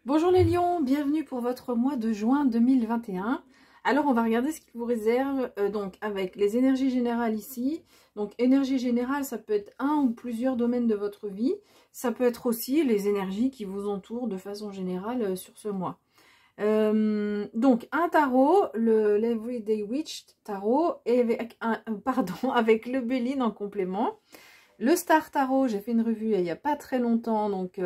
Bonjour les lions, bienvenue pour votre mois de juin 2021. Alors on va regarder ce qui vous réserve donc avec les énergies générales ici. Donc énergie générale, ça peut être un ou plusieurs domaines de votre vie. Ça peut être aussi les énergies qui vous entourent de façon générale sur ce mois. Donc un tarot, l'Everyday Witch Tarot, et avec, avec le Béline en complément. Le Star Tarot, j'ai fait une revue il n'y a pas très longtemps, donc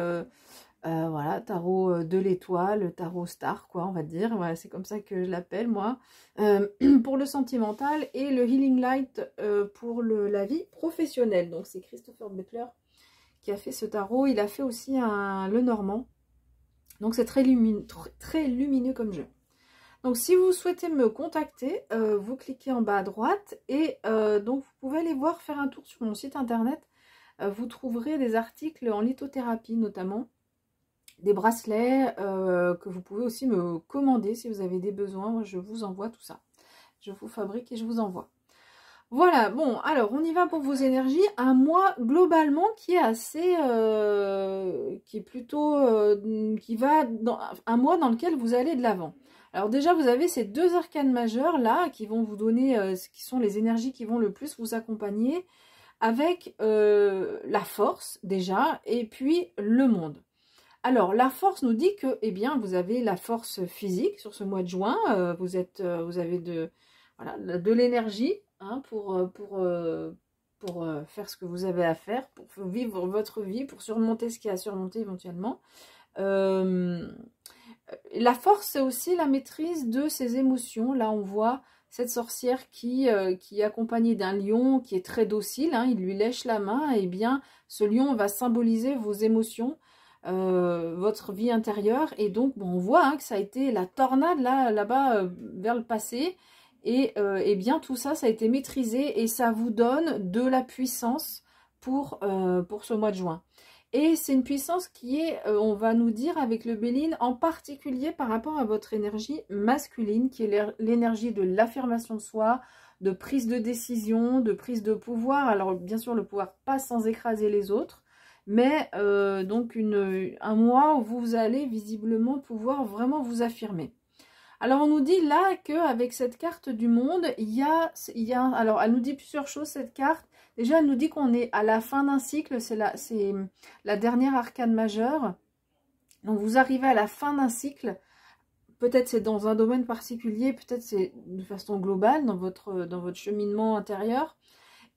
voilà, tarot de l'étoile, tarot star, quoi, on va dire. Voilà, c'est comme ça que je l'appelle, moi. Pour le sentimental et le Healing Light pour la vie professionnelle. Donc, c'est Christopher Butler qui a fait ce tarot. Il a fait aussi le Normand. Donc, c'est très lumineux comme jeu. Donc, si vous souhaitez me contacter, vous cliquez en bas à droite et donc, vous pouvez aller voir, faire un tour sur mon site internet. Vous trouverez des articles en lithothérapie, notamment. Des bracelets que vous pouvez aussi me commander si vous avez des besoins. Moi, je vous envoie tout ça. Je vous fabrique et je vous envoie. Voilà, bon, alors on y va pour vos énergies. Un mois globalement qui est assez, qui est plutôt, qui va dans un mois dans lequel vous allez de l'avant. Alors déjà, vous avez ces deux arcanes majeures là qui vont vous donner, ce qui sont les énergies qui vont le plus vous accompagner avec la force déjà et puis le monde. Alors, la force nous dit que, eh bien, vous avez la force physique sur ce mois de juin. Vous avez voilà, de l'énergie hein, pour faire ce que vous avez à faire, pour vivre votre vie, pour surmonter ce qu'il y a à surmonter éventuellement. La force, c'est aussi la maîtrise de ses émotions. Là, on voit cette sorcière qui est accompagnée d'un lion qui est très docile. Hein, il lui lèche la main. Et bien, ce lion va symboliser vos émotions. Votre vie intérieure et donc bon, on voit hein, que ça a été la tornade là-bas vers le passé et bien tout ça, ça a été maîtrisé et ça vous donne de la puissance pour ce mois de juin. Et c'est une puissance qui est, on va nous dire avec le Béline, en particulier par rapport à votre énergie masculine, qui est l'énergie de l'affirmation de soi, de prise de décision, de prise de pouvoir. Alors bien sûr, le pouvoir pas sans écraser les autres, mais donc un mois où vous allez visiblement pouvoir vraiment vous affirmer. Alors on nous dit là qu'avec cette carte du monde, alors elle nous dit plusieurs choses cette carte. Déjà elle nous dit qu'on est à la fin d'un cycle, c'est la dernière arcane majeure. Donc vous arrivez à la fin d'un cycle, peut-être c'est dans un domaine particulier, peut-être c'est de façon globale dans votre cheminement intérieur.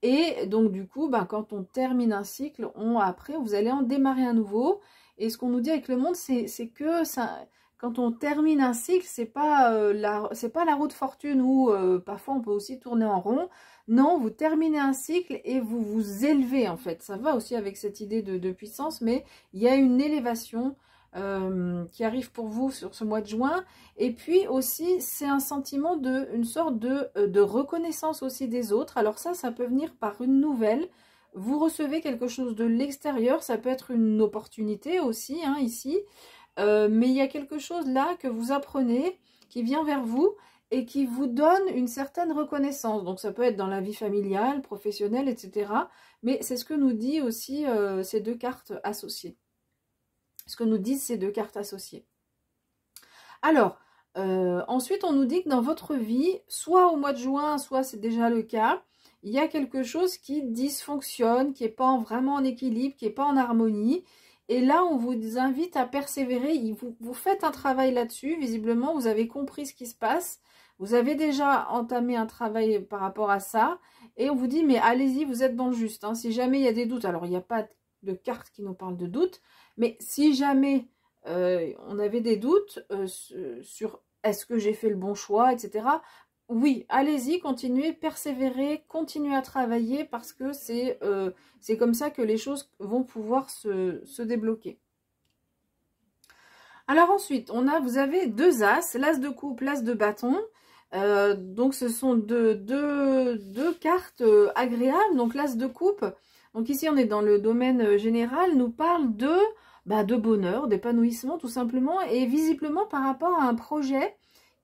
Et donc du coup, bah, quand on termine un cycle, après vous allez en démarrer un nouveau. Et ce qu'on nous dit avec le monde, c'est que ça, quand on termine un cycle, c'est pas la roue de fortune où parfois on peut aussi tourner en rond. Non, vous terminez un cycle et vous vous élevez en fait. Ça va aussi avec cette idée de puissance, mais il y a une élévation qui arrive pour vous sur ce mois de juin. Et puis aussi, c'est un sentiment une sorte de reconnaissance aussi des autres. Alors ça peut venir par une nouvelle. Vous recevez quelque chose de l'extérieur. Ça peut être une opportunité aussi, hein, ici. Mais il y a quelque chose là que vous apprenez, qui vient vers vous et qui vous donne une certaine reconnaissance. Donc ça peut être dans la vie familiale, professionnelle, etc. Mais c'est ce que nous dit aussi ces deux cartes associées. Ce que nous disent ces deux cartes associées. Alors, ensuite, on nous dit que dans votre vie, soit au mois de juin, soit c'est déjà le cas, il y a quelque chose qui dysfonctionne, qui n'est pas vraiment en équilibre, qui n'est pas en harmonie. Et là, on vous invite à persévérer. Vous faites un travail là-dessus. Visiblement, vous avez compris ce qui se passe. Vous avez déjà entamé un travail par rapport à ça. Et on vous dit, mais allez-y, vous êtes dans le juste. Hein. Si jamais il y a des doutes, alors il n'y a pas de carte qui nous parle de doutes, mais si jamais on avait des doutes sur est-ce que j'ai fait le bon choix, etc. Oui, allez-y, continuez, persévérez, continuez à travailler parce que c'est comme ça que les choses vont pouvoir se débloquer. Alors ensuite, vous avez deux as, l'as de coupe, l'as de bâton. Donc ce sont deux cartes agréables. Donc l'as de coupe, donc ici on est dans le domaine général, nous parle de bonheur, d'épanouissement tout simplement, et visiblement par rapport à un projet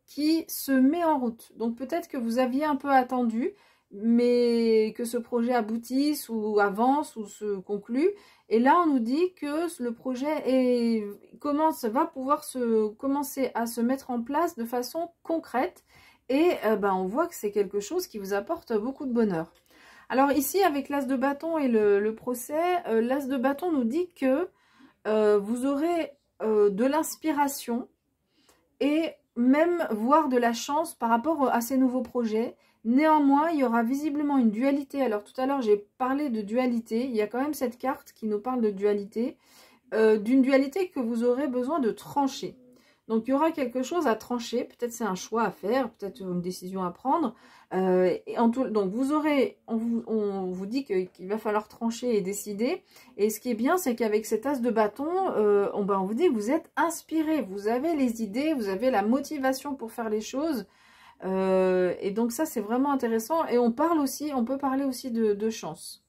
qui se met en route. Donc peut-être que vous aviez un peu attendu, mais que ce projet aboutisse ou avance ou se conclue, Et là, on nous dit que le projet va pouvoir commencer à se mettre en place de façon concrète. Et on voit que c'est quelque chose qui vous apporte beaucoup de bonheur. Alors ici, avec l'as de bâton et le procès, l'as de bâton nous dit que vous aurez de l'inspiration et même voire de la chance par rapport à ces nouveaux projets. Néanmoins, il y aura visiblement une dualité. Alors tout à l'heure, j'ai parlé de dualité. Il y a quand même cette carte qui nous parle de dualité. D'une dualité que vous aurez besoin de trancher. Donc il y aura quelque chose à trancher. Peut-être c'est un choix à faire, peut-être une décision à prendre. Donc on vous dit qu'il va falloir trancher et décider. Et ce qui est bien, c'est qu'avec cet as de bâton, on vous dit que vous êtes inspiré. Vous avez les idées, vous avez la motivation pour faire les choses. Et donc ça c'est vraiment intéressant, et on peut parler aussi de chance.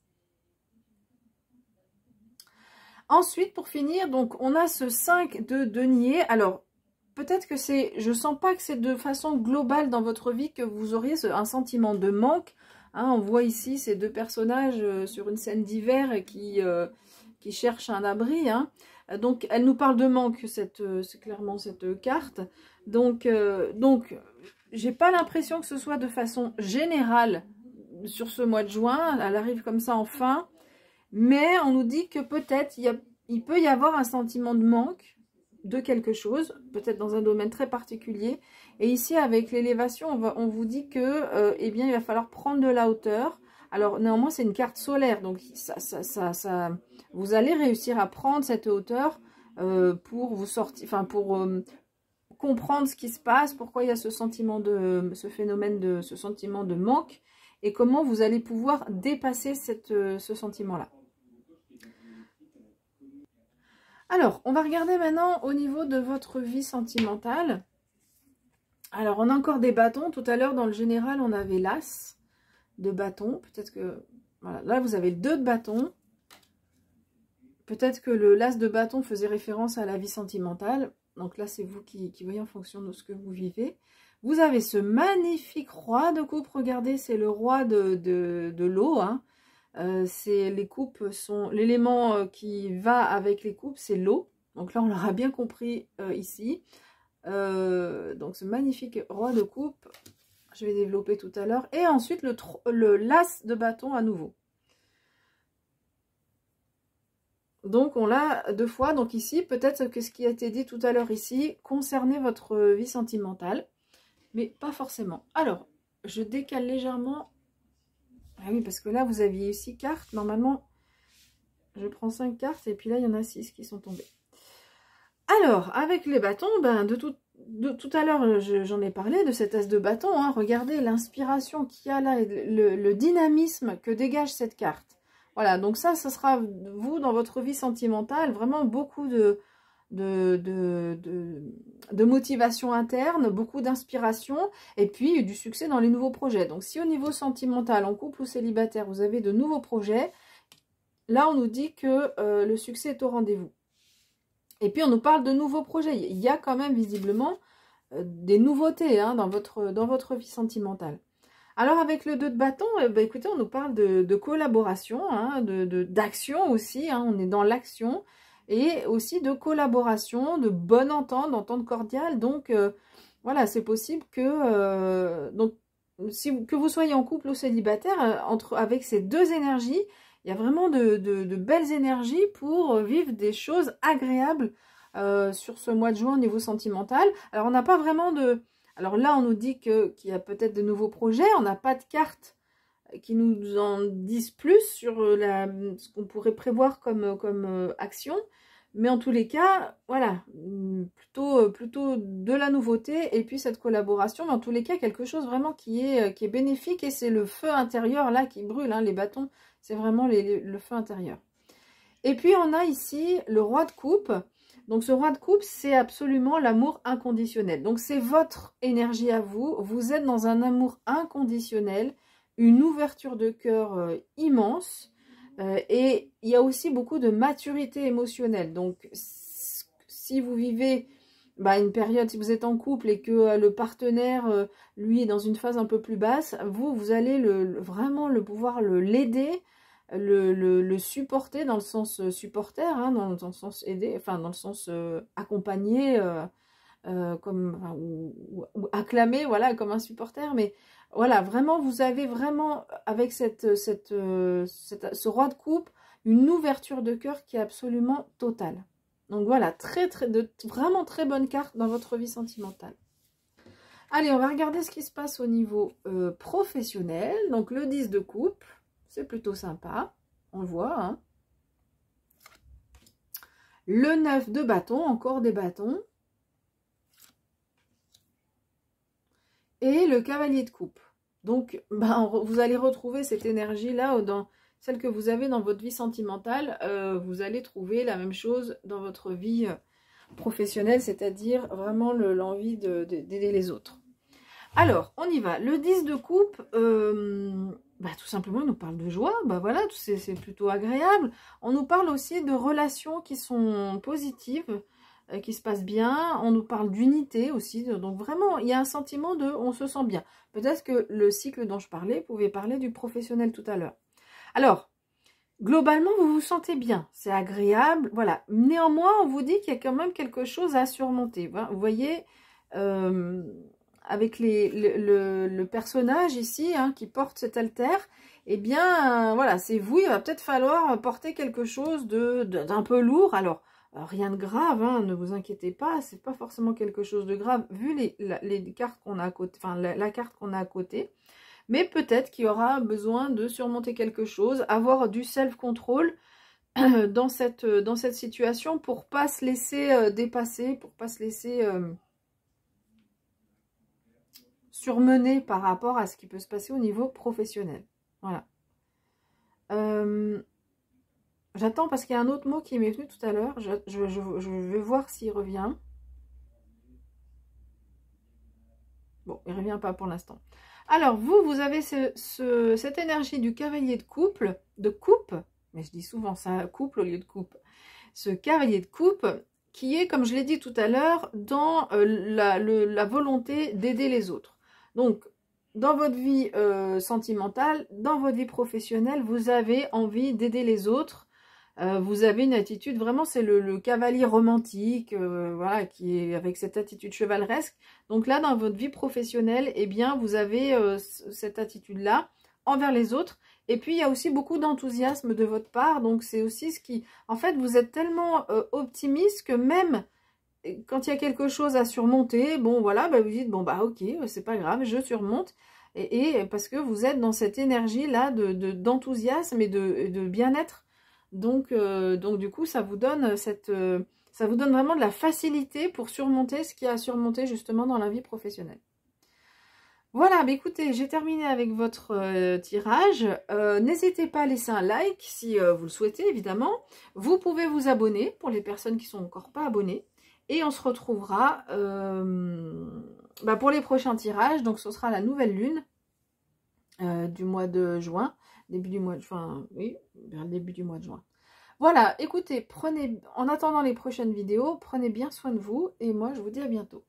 Ensuite, pour finir, donc on a ce 5 de denier. Alors peut-être que je sens pas que c'est de façon globale dans votre vie que vous auriez un sentiment de manque, hein. On voit ici ces deux personnages sur une scène d'hiver qui cherchent un abri, hein. Donc elle nous parle de manque, c'est clairement cette carte. Donc j'ai pas l'impression que ce soit de façon générale sur ce mois de juin. Elle arrive comme ça en fin. Mais on nous dit que peut-être il peut y avoir un sentiment de manque de quelque chose. Peut-être dans un domaine très particulier. Et ici, avec l'élévation, on vous dit que il va falloir prendre de la hauteur. Alors néanmoins, c'est une carte solaire. Donc vous allez réussir à prendre cette hauteur pour vous sortir... Enfin, pour... comprendre ce qui se passe, pourquoi il y a ce sentiment ce sentiment de manque, et comment vous allez pouvoir dépasser ce sentiment-là. Alors, on va regarder maintenant au niveau de votre vie sentimentale. Alors, on a encore des bâtons. Tout à l'heure, dans le général, on avait l'as de bâton. Peut-être que... Voilà, là, vous avez 2 de bâton. Peut-être que l'as de bâton faisait référence à la vie sentimentale. Donc là, c'est vous qui voyez en fonction de ce que vous vivez. Vous avez ce magnifique roi de coupe. Regardez, c'est le roi de l'eau, hein. Les coupes sont... L'élément qui va avec les coupes, c'est l'eau. Donc là, on l'aura bien compris ici. Donc ce magnifique roi de coupe, je vais développer tout à l'heure. Et ensuite, l'as de bâton à nouveau. Donc on l'a 2 fois. Donc ici, peut-être que ce qui a été dit tout à l'heure ici concernait votre vie sentimentale, mais pas forcément. Alors, je décale légèrement. Ah oui, parce que là, vous aviez 6 cartes. Normalement, je prends 5 cartes et puis là, il y en a 6 qui sont tombées. Alors, avec les bâtons, de tout à l'heure, j'en ai parlé de cet as de bâton, hein. Regardez l'inspiration qu'il y a là, le dynamisme que dégage cette carte. Voilà, donc ça sera vous dans votre vie sentimentale, vraiment beaucoup de motivation interne, beaucoup d'inspiration et puis du succès dans les nouveaux projets. Donc si au niveau sentimental, en couple ou célibataire, vous avez de nouveaux projets, là on nous dit que le succès est au rendez-vous. Et puis on nous parle de nouveaux projets. Il y a quand même visiblement des nouveautés, hein, dans votre vie sentimentale. Alors avec le 2 de bâton, écoutez, on nous parle de collaboration, hein, d'action aussi, hein, on est dans l'action, et aussi de collaboration, de bonne entente, d'entente cordiale. Donc voilà, c'est possible que, que vous soyez en couple ou célibataire, avec ces 2 énergies, il y a vraiment de belles énergies pour vivre des choses agréables sur ce mois de juin au niveau sentimental. Alors on n'a pas vraiment de... Alors là, on nous dit qu'il y a peut-être de nouveaux projets. On n'a pas de cartes qui nous en disent plus sur ce qu'on pourrait prévoir comme action. Mais en tous les cas, voilà, plutôt de la nouveauté et puis cette collaboration. Mais en tous les cas, quelque chose vraiment qui est bénéfique. Et c'est le feu intérieur là qui brûle, hein, les bâtons. C'est vraiment le feu intérieur. Et puis, on a ici le roi de coupe. Donc, ce roi de coupe, c'est absolument l'amour inconditionnel. Donc, c'est votre énergie à vous. Vous êtes dans un amour inconditionnel, une ouverture de cœur immense. Et il y a aussi beaucoup de maturité émotionnelle. Donc, si vous vivez une période, si vous êtes en couple et que le partenaire, lui, est dans une phase un peu plus basse, vous allez vraiment pouvoir l'aider le supporter dans le sens supporter, hein, dans le sens aider, enfin dans le sens accompagner, comme, enfin, ou acclamer, voilà, comme un supporter. Mais voilà, vraiment, vous avez vraiment, avec ce roi de coupe, une ouverture de cœur qui est absolument totale. Donc voilà, vraiment très bonne carte dans votre vie sentimentale. Allez, on va regarder ce qui se passe au niveau professionnel. Donc le 10 de coupe, c'est plutôt sympa, on le voit, hein. Le 9 de bâton, encore des bâtons. Et le cavalier de coupe. Donc, vous allez retrouver cette énergie-là dans celle que vous avez dans votre vie sentimentale. Vous allez trouver la même chose dans votre vie professionnelle, c'est-à-dire vraiment l'envie d'aider les autres. Alors, on y va. Le 10 de coupe, tout simplement, on nous parle de joie. Voilà, c'est plutôt agréable. On nous parle aussi de relations qui sont positives, qui se passent bien. On nous parle d'unité aussi. Donc vraiment, il y a un sentiment de on se sent bien. Peut-être que le cycle dont je parlais pouvait parler du professionnel tout à l'heure. Alors, globalement, vous vous sentez bien. C'est agréable. Voilà. Néanmoins, on vous dit qu'il y a quand même quelque chose à surmonter. Vous voyez... avec le personnage ici, hein, qui porte cet altère, eh bien, voilà, c'est vous, il va peut-être falloir porter quelque chose d'un peu lourd. Alors, rien de grave, hein, ne vous inquiétez pas, c'est pas forcément quelque chose de grave, vu les cartes qu'on a à côté, enfin, la carte qu'on a à côté. Mais peut-être qu'il y aura besoin de surmonter quelque chose, avoir du self-control dans cette situation pour pas se laisser dépasser, pour pas se laisser... surmené par rapport à ce qui peut se passer au niveau professionnel. Voilà. J'attends parce qu'il y a un autre mot qui m'est venu tout à l'heure. Je vais voir s'il revient. Bon, il ne revient pas pour l'instant. Alors, vous avez cette énergie du cavalier de coupe, mais je dis souvent ça, couple au lieu de coupe. Ce cavalier de coupe qui est, comme je l'ai dit tout à l'heure, dans la volonté d'aider les autres. Donc, dans votre vie sentimentale, dans votre vie professionnelle, vous avez envie d'aider les autres. Vous avez une attitude, vraiment, c'est le cavalier romantique, voilà, qui est avec cette attitude chevaleresque. Donc là, dans votre vie professionnelle, eh bien, vous avez cette attitude-là envers les autres. Et puis, il y a aussi beaucoup d'enthousiasme de votre part. Donc, c'est aussi ce qui... En fait, vous êtes tellement optimiste que même... quand il y a quelque chose à surmonter, bon voilà, vous dites, bon ok, c'est pas grave, je surmonte. Et parce que vous êtes dans cette énergie-là d'enthousiasme et de bien-être. Donc du coup, ça vous donne ça vous donne vraiment de la facilité pour surmonter ce qu'il y a à surmonter justement dans la vie professionnelle. Voilà, écoutez, j'ai terminé avec votre tirage. N'hésitez pas à laisser un like si vous le souhaitez, évidemment. Vous pouvez vous abonner pour les personnes qui ne sont encore pas abonnées. Et on se retrouvera pour les prochains tirages. Donc, ce sera la nouvelle lune du mois de juin. Début du mois de juin, oui, vers le début du mois de juin. Voilà, écoutez, en attendant les prochaines vidéos, prenez bien soin de vous. Et moi, je vous dis à bientôt.